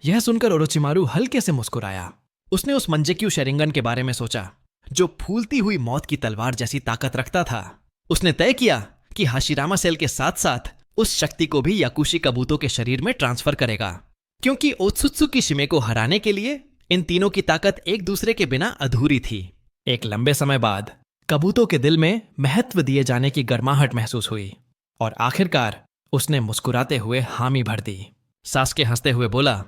यह सुनकर ओरोचिमारू हल्के से मुस्कुराया। उसने उस मंजेक्यू शेरिंगन के बारे में सोचा जो फूलती हुई मौत की तलवार जैसी ताकत रखता था। उसने तय किया कि हाशिरामा सेल के साथ साथ उस शक्ति को भी याकुशी कबूतों के शरीर में ट्रांसफर करेगा, क्योंकि ओत्सुत्सुकी शिमे को हराने के लिए इन तीनों की ताकत एक दूसरे के बिना अधूरी थी। एक लंबे समय बाद कबूतों के दिल में महत्व दिए जाने की गर्माहट महसूस हुई और आखिरकार उसने मुस्कुराते हुए हामी भर दी। सास्के हंसते हुए बोला,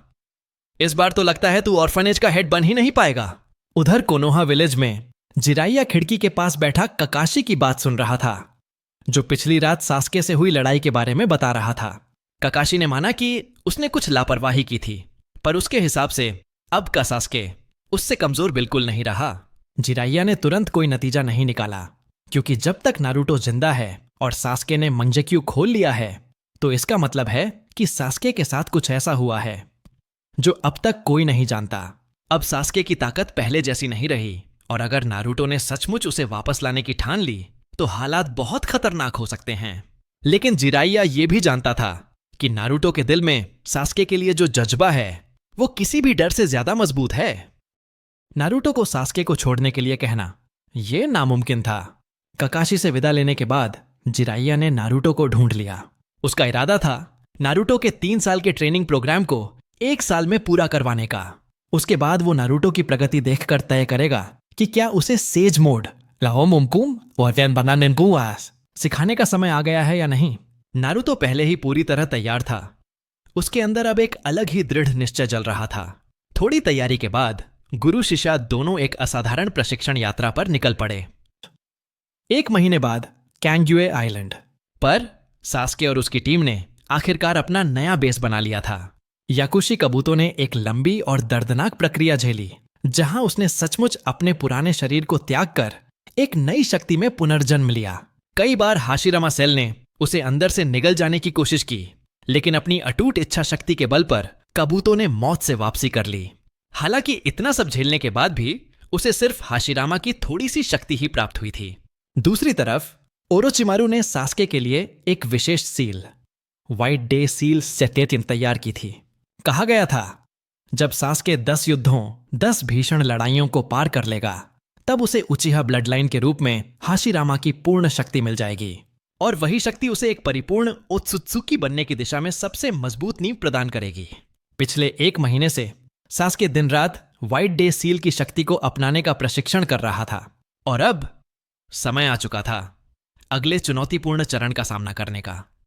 इस बार तो लगता है तू ऑर्फनेज का हेड बन ही नहीं पाएगा। उधर कोनोहा विलेज में जिराइया खिड़की के पास बैठा ककाशी की बात सुन रहा था, जो पिछली रात सास्के से हुई लड़ाई के बारे में बता रहा था। ककाशी ने माना कि उसने कुछ लापरवाही की थी, पर उसके हिसाब से अब का सास्के उससे कमजोर बिल्कुल नहीं रहा। जिराइया ने तुरंत कोई नतीजा नहीं निकाला, क्योंकि जब तक नारुतो जिंदा है और सास्के ने मंजेक्यू खोल लिया है, तो इसका मतलब है कि सास्के के साथ कुछ ऐसा हुआ है जो अब तक कोई नहीं जानता। अब सास्के की ताकत पहले जैसी नहीं रही, और अगर नारुतो ने सचमुच उसे वापस लाने की ठान ली तो हालात बहुत खतरनाक हो सकते हैं। लेकिन जिराइया ये भी जानता था कि नारुतो के दिल में सास्के के लिए जो जज्बा है वो किसी भी डर से ज्यादा मजबूत है। नारुतो को सास्के को छोड़ने के लिए कहना यह नामुमकिन था। ककाशी से विदा लेने के बाद जिराइया ने नारुतो को ढूंढ लिया। उसका इरादा था नारुतो के 3 साल के ट्रेनिंग प्रोग्राम को 1 साल में पूरा करवाने का। उसके बाद वो नारुतो की प्रगति देखकर तय करेगा कि क्या उसे सेज मोड सिखाने का समय आ गया है या नहीं। नारुतो पहले ही पूरी तरह तैयार था। उसके अंदर अब एक अलग ही दृढ़ निश्चय जल रहा था। थोड़ी तैयारी के बाद गुरु शिष्य दोनों एक असाधारण प्रशिक्षण यात्रा पर निकल पड़े। 1 महीने बाद कैंग्युए आइलैंड पर सास्के और उसकी टीम ने आखिरकार अपना नया बेस बना लिया था। याकुशी कबूतों ने एक लंबी और दर्दनाक प्रक्रिया झेली, जहां उसने सचमुच अपने पुराने शरीर को त्याग कर एक नई शक्ति में पुनर्जन्म लिया। कई बार हाशिरामा सेल ने उसे अंदर से निगल जाने की कोशिश की, लेकिन अपनी अटूट इच्छा शक्ति के बल पर कबूतों ने मौत से वापसी कर ली। हालांकि इतना सब झेलने के बाद भी उसे सिर्फ हाशिरामा की थोड़ी सी शक्ति ही प्राप्त हुई थी। दूसरी तरफ ओरोचिमारू ने सास्के के लिए एक विशेष सील, व्हाइट डे सील सेटेटिन तैयार की थी। कहा गया था जब सास्के 10 युद्धों 10 भीषण लड़ाइयों को पार कर लेगा, तब उसे उचिहा ब्लड लाइन के रूप में हाशिरामा की पूर्ण शक्ति मिल जाएगी, और वही शक्ति उसे एक परिपूर्ण ओत्सुत्सुकी बनने की दिशा में सबसे मजबूत नींव प्रदान करेगी। पिछले 1 महीने से सास्के दिन रात व्हाइट डे सील की शक्ति को अपनाने का प्रशिक्षण कर रहा था, और अब समय आ चुका था अगले चुनौतीपूर्ण चरण का सामना करने का।